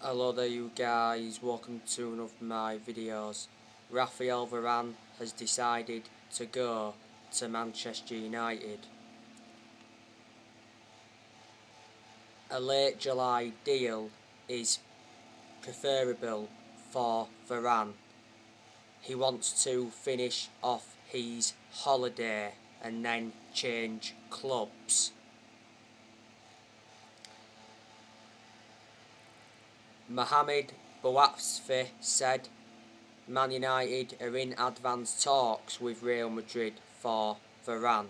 Hello there you guys, welcome to one of my videos. Raphael Varane has decided to go to Manchester United. A late July deal is preferable for Varane. He wants to finish off his holiday and then change clubs. Mohamed Bouafsi said Man United are in advanced talks with Real Madrid for Varane.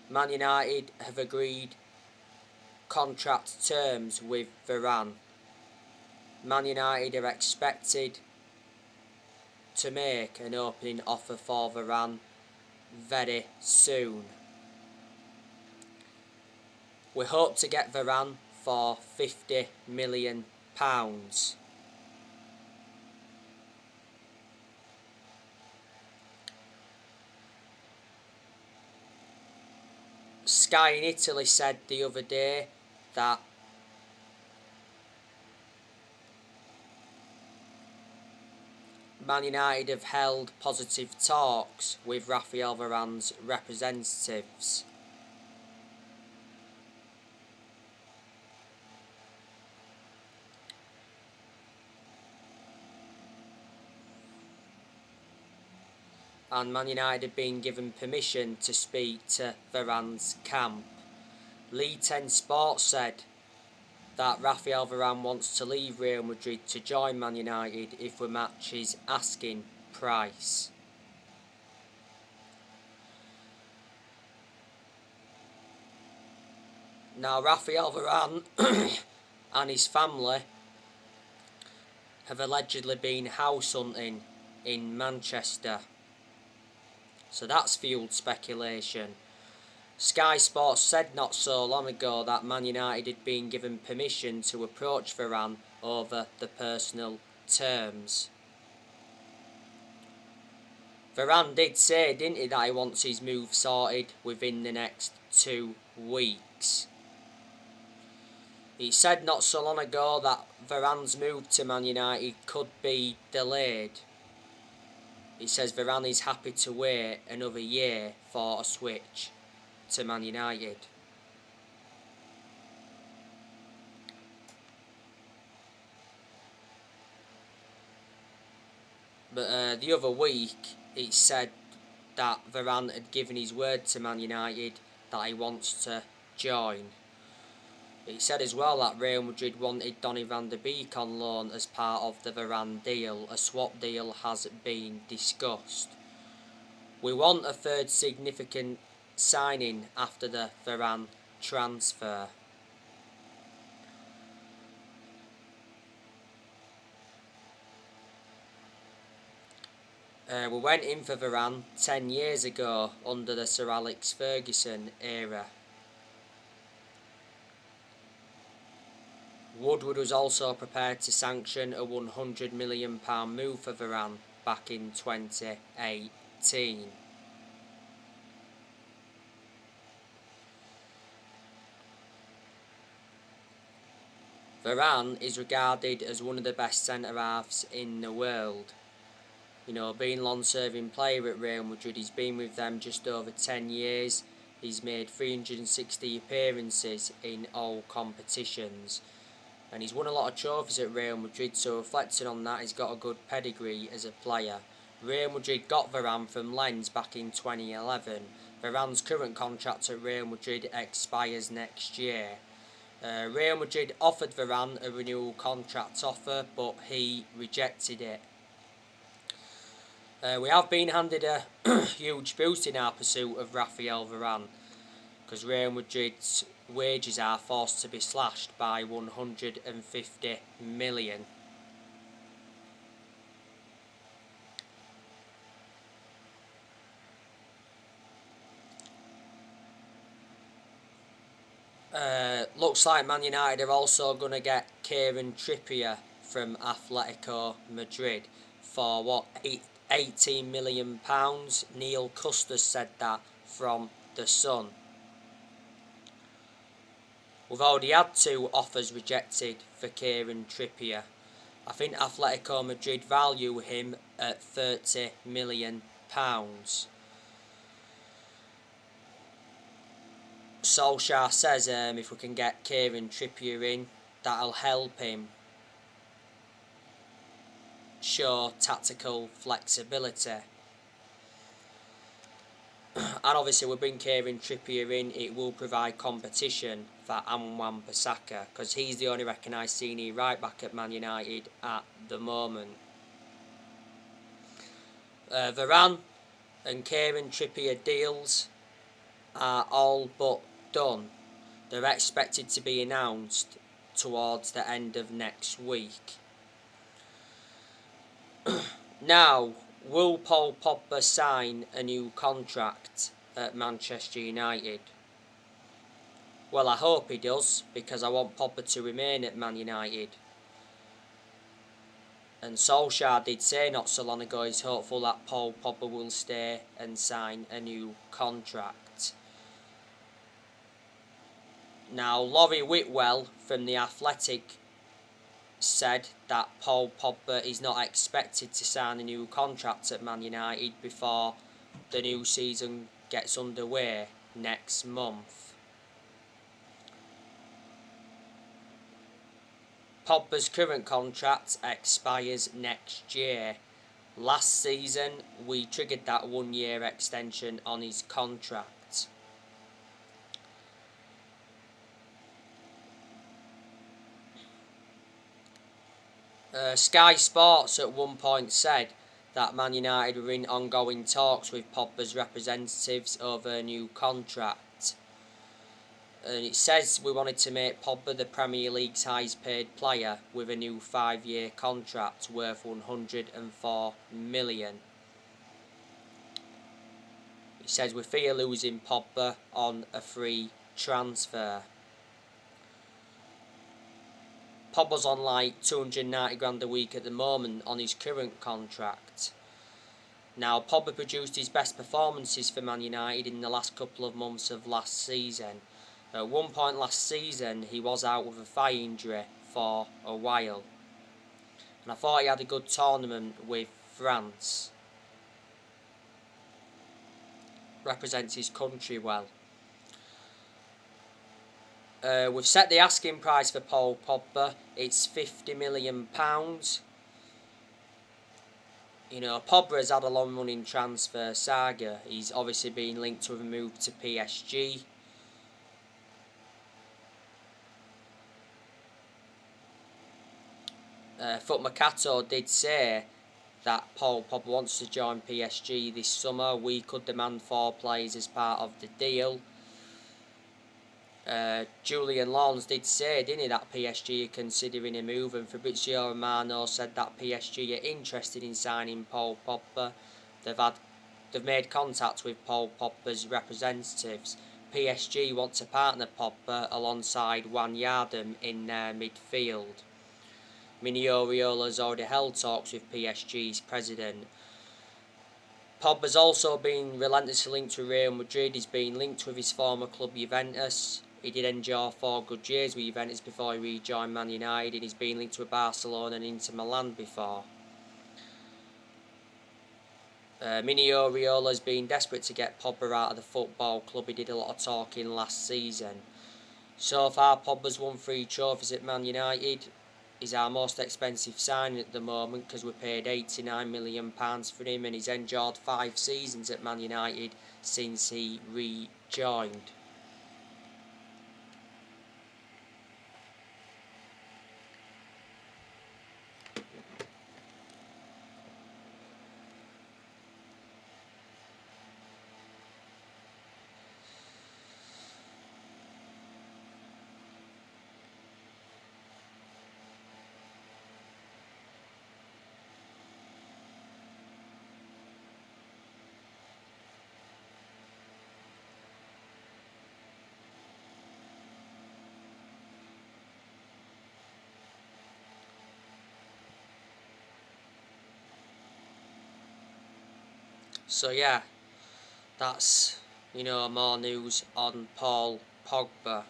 Man United have agreed contract terms with Varane. Man United are expected to make an opening offer for Varane very soon. We hope to get Varane for £50 million. Sky in Italy said the other day that Man United have held positive talks with Raphael Varane's representatives. And Man United have been given permission to speak to Varane's camp. League 10 Sports said that Raphael Varane wants to leave Real Madrid to join Man United if we match his asking price. Now Raphael Varane and his family have allegedly been house hunting in Manchester. So that's fueled speculation. Sky Sports said not so long ago that Man United had been given permission to approach Varane over the personal terms. Varane did say, didn't he, that he wants his move sorted within the next 2 weeks. He said not so long ago that Varane's move to Man United could be delayed. He says Varane is happy to wait another year for a switch to Man United. But the other week it said that Varane had given his word to Man United that he wants to join. It said as well that Real Madrid wanted Donny van de Beek on loan as part of the Varane deal. A swap deal has been discussed. We want a third significant signing after the Varane transfer. We went in for Varane 10 years ago under the Sir Alex Ferguson era. Woodward was also prepared to sanction a £100 million move for Varane back in 2018. Varane is regarded as one of the best centre-halves in the world. You know, being long-serving player at Real Madrid, he's been with them just over 10 years. He's made 360 appearances in all competitions. And he's won a lot of trophies at Real Madrid, so reflecting on that, he's got a good pedigree as a player. Real Madrid got Varane from Lens back in 2011. Varane's current contract at Real Madrid expires next year. Real Madrid offered Varane a renewal contract offer, but he rejected it. We have been handed a huge boost in our pursuit of Raphael Varane, because Real Madrid's wages are forced to be slashed by £150 million. Looks like Man United are also going to get Kieran Trippier from Atletico Madrid for what, £18 million. Neil Custis said that from The Sun. We've already had 2 offers rejected for Kieran Trippier. I think Atletico Madrid value him at £30 million. Solskjaer says if we can get Kieran Trippier in, that'll help him show tactical flexibility. And obviously we bring Kieran Trippier in, it will provide competition for Wan-Bissaka, because he's the only recognised senior right back at Man United at the moment. Varane and Kieran Trippier deals are all but done. They're expected to be announced towards the end of next week. Now, will Paul Pogba sign a new contract at Manchester United? Well, I hope he does, because I want Pogba to remain at Man United. And Solskjaer did say not so long ago he's hopeful that Paul Pogba will stay and sign a new contract. Now, Laurie Whitwell from The Athletic said that Paul Pogba is not expected to sign a new contract at Man United before the new season gets underway next month. Pogba's current contract expires next year. Last season, we triggered that 1-year extension on his contract. Sky Sports at one point said that Man United were in ongoing talks with Pogba's representatives over a new contract. And it says we wanted to make Pogba the Premier League's highest paid player with a new 5-year contract worth £104 million. It says we fear losing Pogba on a free transfer. Pogba's on like 290 grand a week at the moment on his current contract. Now, Pogba produced his best performances for Man United in the last couple of months of last season. At one point last season, he was out with a thigh injury for a while. And I thought he had a good tournament with France. Represents his country well. We've set the asking price for Paul Pogba. It's £50 million. You know, Pogba has had a long-running transfer saga. He's obviously been linked to a move to PSG. Foot Mercato did say that Paul Pogba wants to join PSG this summer. We could demand 4 players as part of the deal. Julian Lawns did say, didn't he, that PSG are considering a move, and Fabrizio Romano said that PSG are interested in signing Paul Pogba. They've made contact with Paul Pogba's representatives. PSG want to partner Pogba alongside Wijnaldum in their midfield. Mino Raiola has already held talks with PSG's president. Pogba's also been relentlessly linked to Real Madrid. He's been linked with his former club Juventus. He did enjoy 4 good years with Juventus before he rejoined Man United, and he's been linked with Barcelona and Inter Milan before. Mino Raiola has been desperate to get Pogba out of the football club. He did a lot of talking last season. So far, Pogba's won 3 trophies at Man United. He's our most expensive signing at the moment because we paid £89 million for him, and he's enjoyed 5 seasons at Man United since he rejoined. So yeah, that's, more news on Paul Pogba.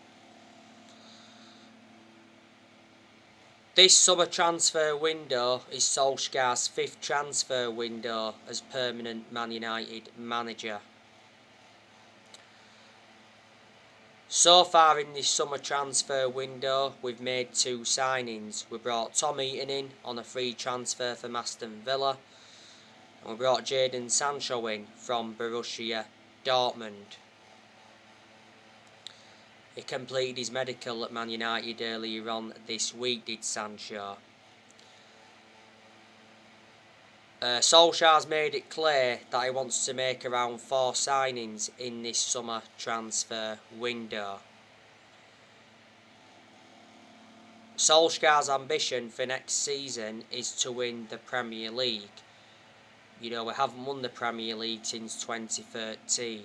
This summer transfer window is Solskjaer's 5th transfer window as permanent Man United manager. So far in this summer transfer window, we've made 2 signings. We brought Tom Heaton in on a free transfer from Aston Villa, and we brought Jadon Sancho in from Borussia Dortmund. He completed his medical at Man United earlier on this week, did Sancho. Solskjaer's made it clear that he wants to make around 4 signings in this summer transfer window. Solskjaer's ambition for next season is to win the Premier League. We haven't won the Premier League since 2013.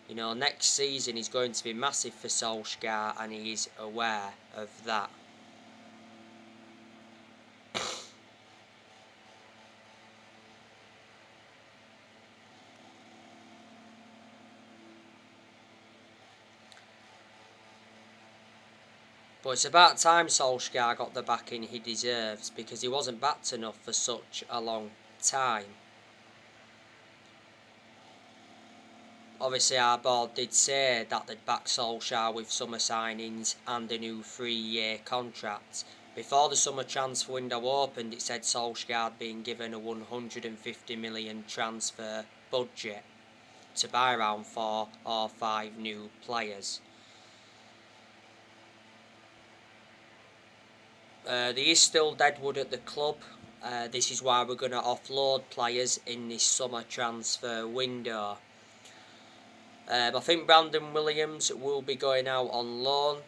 Next season is going to be massive for Solskjaer, and he is aware of that. But it's about time Solskjaer got the backing he deserves, because he wasn't backed enough for such a long time. Obviously our board did say that they'd back Solskjaer with summer signings and a new 3-year contract. Before the summer transfer window opened, it said Solskjaer had been given a 150 million transfer budget to buy around 4 or 5 new players. There is still deadwood at the club. This is why we're going to offload players in this summer transfer window. I think Brandon Williams will be going out on loan.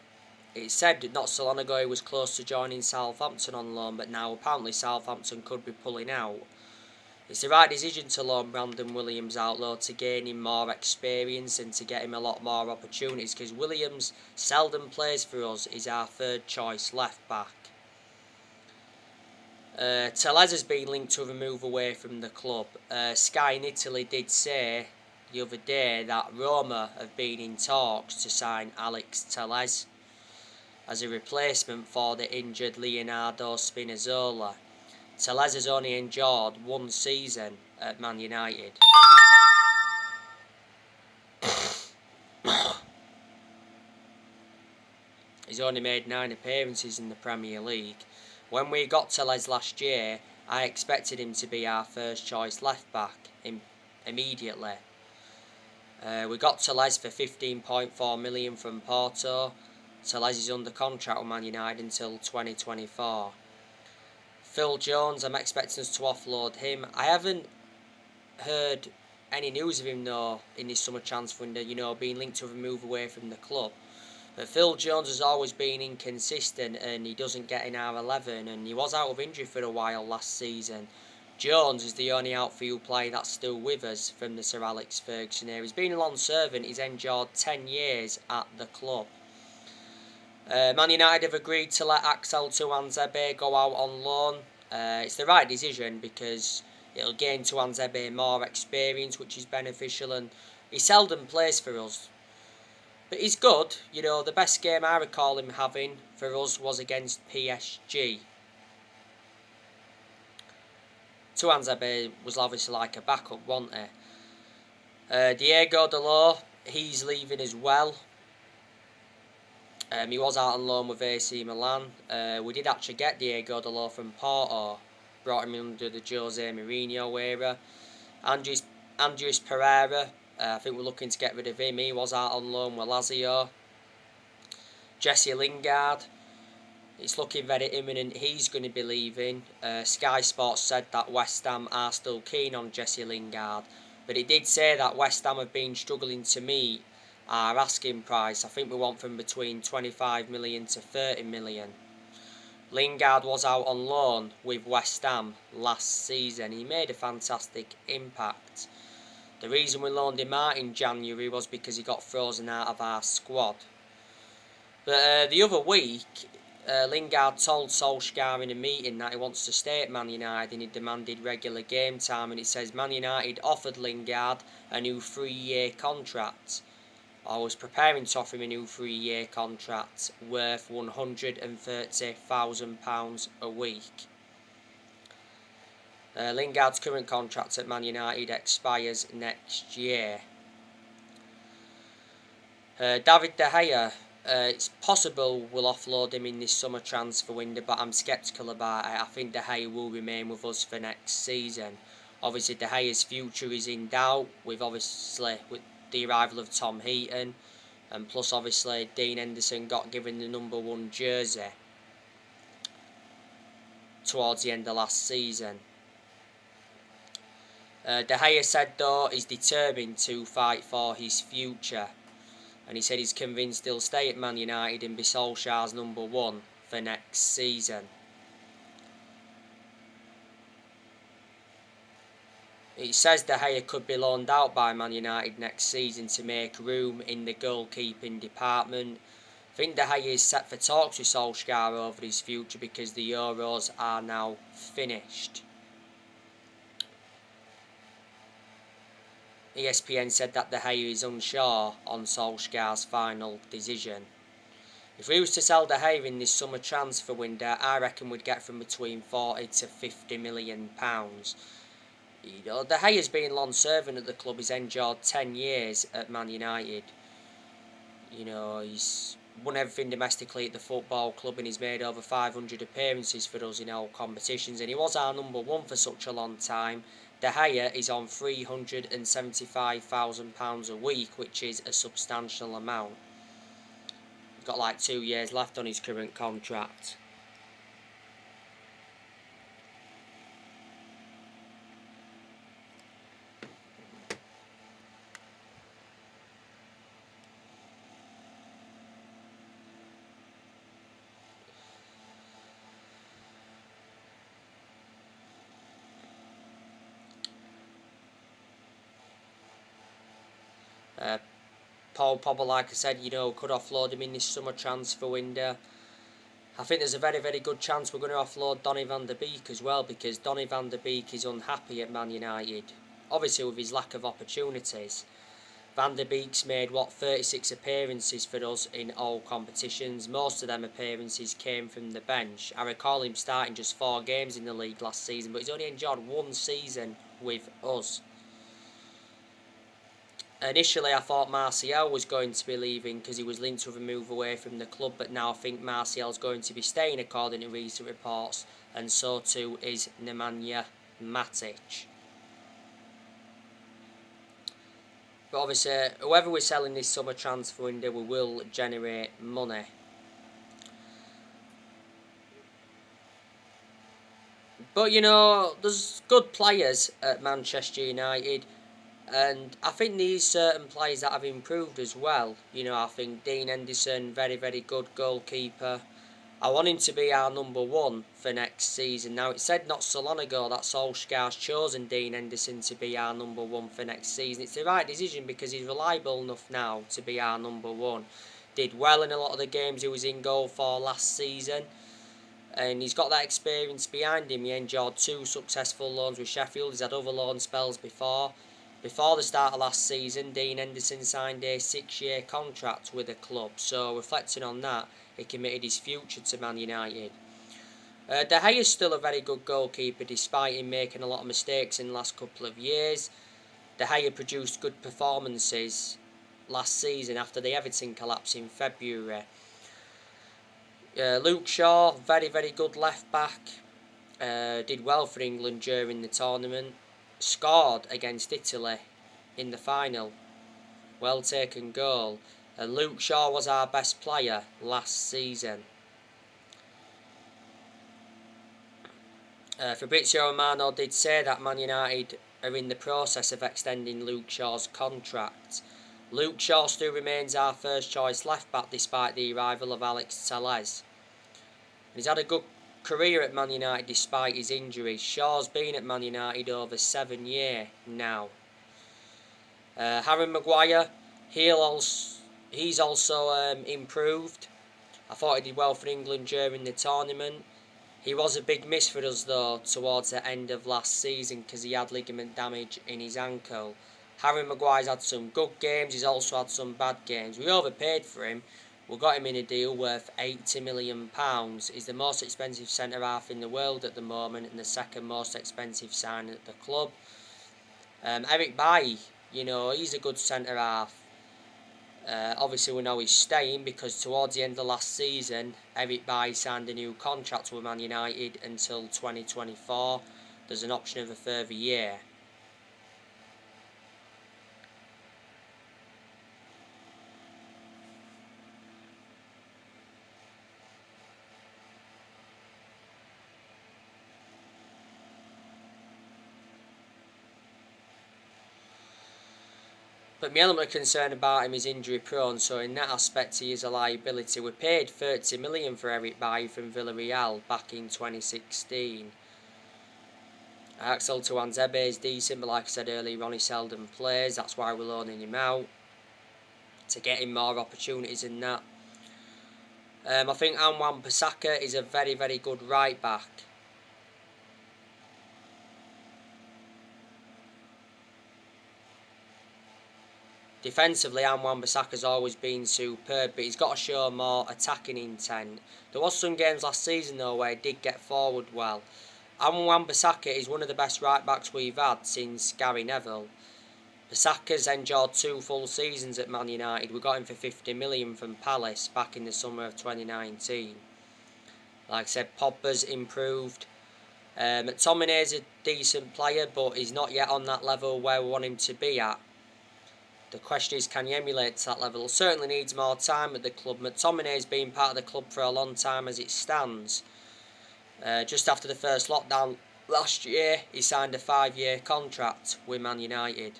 It said not so long ago he was close to joining Southampton on loan, but now apparently Southampton could be pulling out. It's the right decision to loan Brandon Williams out though, to gain him more experience and to get him a lot more opportunities, because Williams seldom plays for us. He's our 3rd choice left back. Tellez has been linked to a move away from the club. Sky in Italy did say the other day that Roma have been in talks to sign Alex Tellez as a replacement for the injured Leonardo Spinazzola. Tellez has only endured 1 season at Man United. He's only made 9 appearances in the Premier League. When we got Tellez last year, I expected him to be our 1st choice left back immediately. We got Tellez for 15.4 million from Porto. Tellez is under contract with Man United until 2024. Phil Jones, I'm expecting us to offload him. I haven't heard any news of him though in this summer transfer window, being linked to a move away from the club. But Phil Jones has always been inconsistent and he doesn't get in our 11, and he was out of injury for a while last season. Jones is the only outfield player that's still with us from the Sir Alex Ferguson era. He's been a long servant, he's endured 10 years at the club. Man United have agreed to let Axel Tuanzebe go out on loan. It's the right decision because it'll gain Tuanzebe more experience, which is beneficial, and he seldom plays for us. But he's good. The best game I recall him having for us was against PSG. Tuanzebe was obviously like a backup, wasn't he? Diego Dalot, he's leaving as well. He was out on loan with AC Milan. We did actually get Diego Dalot from Porto. Brought him under the Jose Mourinho era. Andreas Pereira, I think we're looking to get rid of him. He was out on loan with Lazio. Jesse Lingard, it's looking very imminent he's going to be leaving. Sky Sports said that West Ham are still keen on Jesse Lingard, but it did say that West Ham have been struggling to meet our asking price. I think we want from between 25 million to 30 million. Lingard was out on loan with West Ham last season. He made a fantastic impact. The reason we loaned him out in January was because he got frozen out of our squad. But the other week, Lingard told Solskjaer in a meeting that he wants to stay at Man United and he demanded regular game time, and it says Man United offered Lingard a new 3-year contract. I was preparing to offer him a new 3-year contract worth £130,000 a week. Lingard's current contract at Man United expires next year. David De Gea, it's possible we'll offload him in this summer transfer window, but I'm sceptical about it. I think De Gea will remain with us for next season. Obviously, De Gea's future is in doubt with the arrival of Tom Heaton, and plus obviously Dean Henderson got given the number 1 jersey towards the end of last season. De Gea said though he's determined to fight for his future, and he said he's convinced he'll stay at Man United and be Solskjaer's number 1 for next season. It says De Gea could be loaned out by Man United next season to make room in the goalkeeping department. I think De Gea is set for talks with Solskjaer over his future because the Euros are now finished. ESPN said that De Gea is unsure on Solskjaer's final decision. If we was to sell De Gea in this summer transfer window, I reckon we'd get from between £40 to £50 million. You know, De Gea's been long serving at the club. He's endured 10 years at Man United. You know, he's won everything domestically at the football club, and he's made over 500 appearances for us in all competitions, and he was our number 1 for such a long time. De Gea is on £375,000 a week, which is a substantial amount. He's got like 2 years left on his current contract. Paul Pogba, like I said, you know, could offload him in this summer transfer window. I think there's a very, very good chance we're going to offload Donny van der Beek as well, because Donny van der Beek is unhappy at Man United, obviously with his lack of opportunities. Van der Beek's made, 36 appearances for us in all competitions. Most of them appearances came from the bench. I recall him starting just 4 games in the league last season, but he's only enjoyed 1 season with us. Initially, I thought Martial was going to be leaving because he was linked with a move away from the club, but now I think Martial's going to be staying according to recent reports, and so too is Nemanja Matic. But obviously, whoever we're selling this summer transfer window, we will generate money. But you know, there's good players at Manchester United. And I think these certain players that have improved as well. You know, I think Dean Henderson, very, very good goalkeeper. I want him to be our number 1 for next season. Now, it said not so long ago that Solskjaer's chosen Dean Henderson to be our number 1 for next season. It's the right decision because he's reliable enough now to be our number 1. Did well in a lot of the games he was in goal for last season. And he's got that experience behind him. He enjoyed 2 successful loans with Sheffield. He's had other loan spells before. Before the start of last season, Dean Henderson signed a 6-year contract with the club, so reflecting on that, he committed his future to Man United. De Gea is still a very good goalkeeper despite him making a lot of mistakes in the last couple of years. De Gea produced good performances last season after the Everton collapse in February. Luke Shaw, very, very good left back, did well for England during the tournament. Scored against Italy in the final. Well taken goal. And Luke Shaw was our best player last season. Fabrizio Romano did say that Man United are in the process of extending Luke Shaw's contract. Luke Shaw still remains our first choice left back despite the arrival of Alex Telles. He's had a good career at Man United despite his injuries. Shaw's been at Man United over 7 years now. Harry Maguire, he's also improved. I thought he did well for England during the tournament. He was a big miss for us though towards the end of last season because he had ligament damage in his ankle. Harry Maguire's had some good games, he's also had some bad games. We overpaid for him. We got him in a deal worth £80 million. He's the most expensive centre-half in the world at the moment and the second most expensive signing at the club. Eric Bailly, he's a good centre-half. Obviously we know he's staying because towards the end of last season, Eric Bailly signed a new contract with Man United until 2024. There's an option of a further year. But my element of concern about him is injury prone, so in that aspect he is a liability. We paid 30 million for Eric Bailly from Villarreal back in 2016. Axel Tuanzebe is decent, but like I said earlier, Ronnie seldom plays. That's why we're loaning him out, to get him more opportunities in that. I think Wan-Bissaka is a very, very good right back. Defensively, Wan-Bissaka's always been superb, but he's got to show more attacking intent. There was some games last season though where he did get forward well. Wan-Bissaka is one of the best right backs we've had since Gary Neville. Bissaka's endured 2 full seasons at Man United. We got him for 50 million from Palace back in the summer of 2019. Like I said, Pogba's improved. McTominay's a decent player, but he's not yet on that level where we want him to be at. The question is, can he emulate to that level? He certainly needs more time at the club. McTominay's been part of the club for a long time as it stands. Just after the first lockdown last year, he signed a 5-year contract with Man United.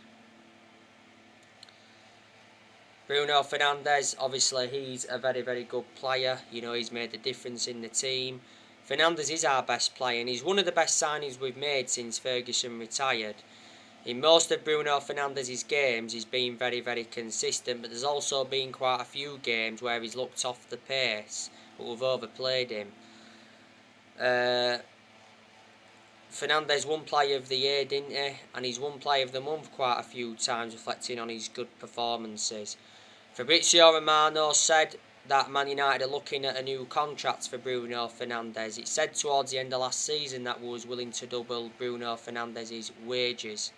Bruno Fernandes, obviously he's a very, very good player. He's made a difference in the team. Fernandes is our best player and he's one of the best signings we've made since Ferguson retired. In most of Bruno Fernandes' games, he's been very, very consistent, but there's also been quite a few games where he's looked off the pace, but we've overplayed him. Fernandes won Player of the Year, didn't he? And he's won Player of the Month quite a few times, reflecting on his good performances. Fabrizio Romano said that Man United are looking at a new contract for Bruno Fernandes. It said towards the end of last season that we was willing to double Bruno Fernandes' wages.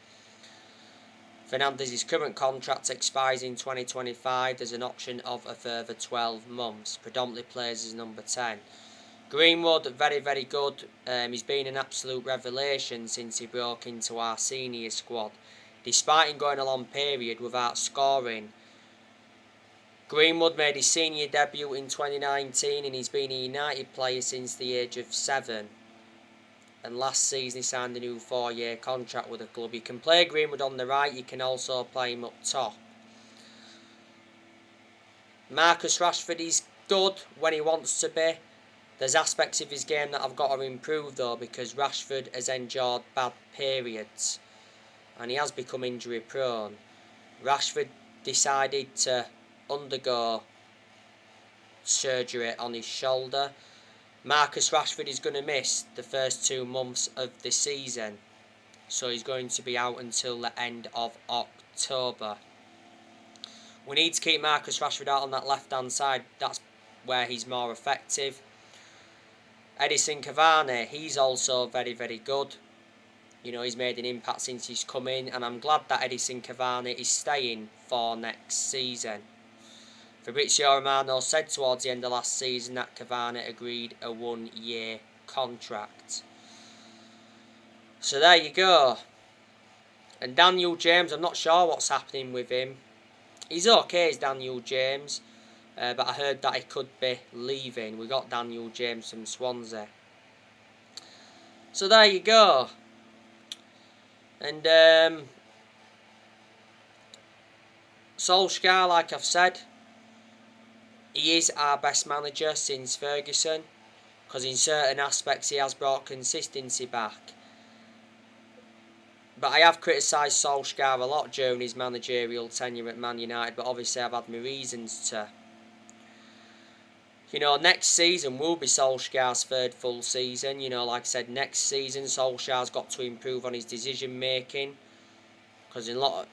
Fernandes' current contract expires in 2025. There's an option of a further 12 months. Predominantly plays as number 10. Greenwood, very, very good. He's been an absolute revelation since he broke into our senior squad. Despite him going a long period without scoring. Greenwood made his senior debut in 2019 and he's been a United player since the age of 7. And last season he signed a new 4-year contract with the club. You can play Greenwood on the right, you can also play him up top. Marcus Rashford is good when he wants to be. There's aspects of his game that I've got to improve though, because Rashford has endured bad periods and he has become injury prone. Rashford decided to undergo surgery on his shoulder. Marcus Rashford is going to miss the first 2 months of the season, so he's going to be out until the end of October. We need to keep Marcus Rashford out on that left hand side. That's where he's more effective. Edison Cavani, he's also very, very good. He's made an impact since he's come in, and I'm glad that Edison Cavani is staying for next season. Fabrizio Romano said towards the end of last season that Cavani agreed a 1-year contract. So there you go. And Daniel James, I'm not sure what's happening with him. He's okay as Daniel James, but I heard that he could be leaving. We got Daniel James from Swansea. So there you go. And Solskjaer, like I've said, he is our best manager since Ferguson, because in certain aspects he has brought consistency back. But I have criticised Solskjaer a lot during his managerial tenure at Man United, but obviously I've had my reasons to. Next season will be Solskjaer's 3rd full season. Like I said, next season Solskjaer's got to improve on his decision making, because in a lot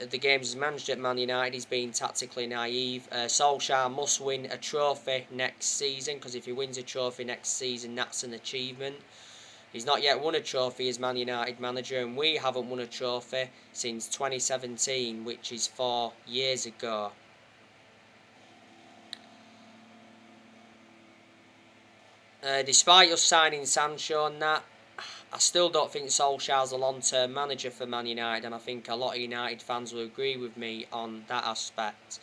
the games he's managed at Man United, he's been tactically naive. Solskjaer must win a trophy next season, because if he wins a trophy next season, that's an achievement. He's not yet won a trophy as Man United manager, and we haven't won a trophy since 2017, which is 4 years ago. Despite us signing Sancho and that, I still don't think Solskjaer's a long-term manager for Man United, and I think a lot of United fans will agree with me on that aspect.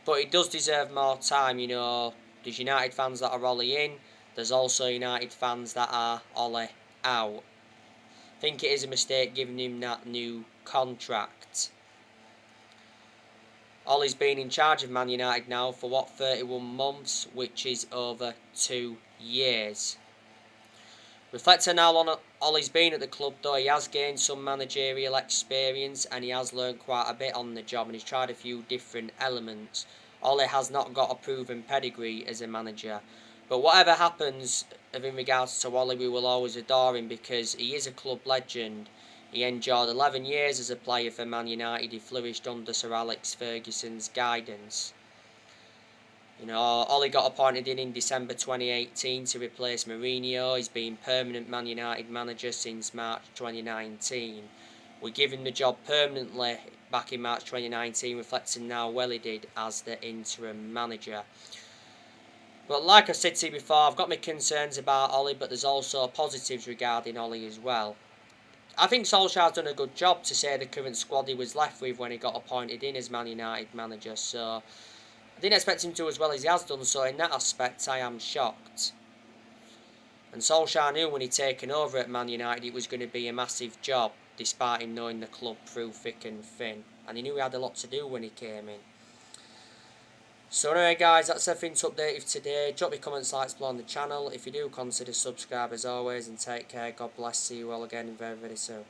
But he does deserve more time, you know. There's United fans that are Ollie in, there's also United fans that are Ollie out. I think it is a mistake giving him that new contract. Ollie's been in charge of Man United now for 31 months, which is over 2 years. Reflecting how long Ollie's been at the club though, he has gained some managerial experience and he has learned quite a bit on the job, and he's tried a few different elements. Ollie has not got a proven pedigree as a manager, but whatever happens in regards to Ollie, we will always adore him because he is a club legend. He endured 11 years as a player for Man United. He flourished under Sir Alex Ferguson's guidance. You know, Ollie got appointed in December 2018 to replace Mourinho. He's been permanent Man United manager since March 2019. We give him the job permanently back in March 2019, reflecting how well he did as the interim manager. But like I said to you before, I've got my concerns about Ollie, but there's also positives regarding Ollie as well. I think Solskjaer's done a good job to say the current squad he was left with when he got appointed in as Man United manager, so I didn't expect him to as well as he has done, so in that aspect I am shocked. And Solskjaer knew when he'd taken over at Man United it was going to be a massive job, despite him knowing the club through thick and thin. And he knew he had a lot to do when he came in. So anyway guys, that's everything to update you today. Drop your comments, likes below on the channel. If you do, consider subscribe as always, and take care. God bless. See you all again very, very soon.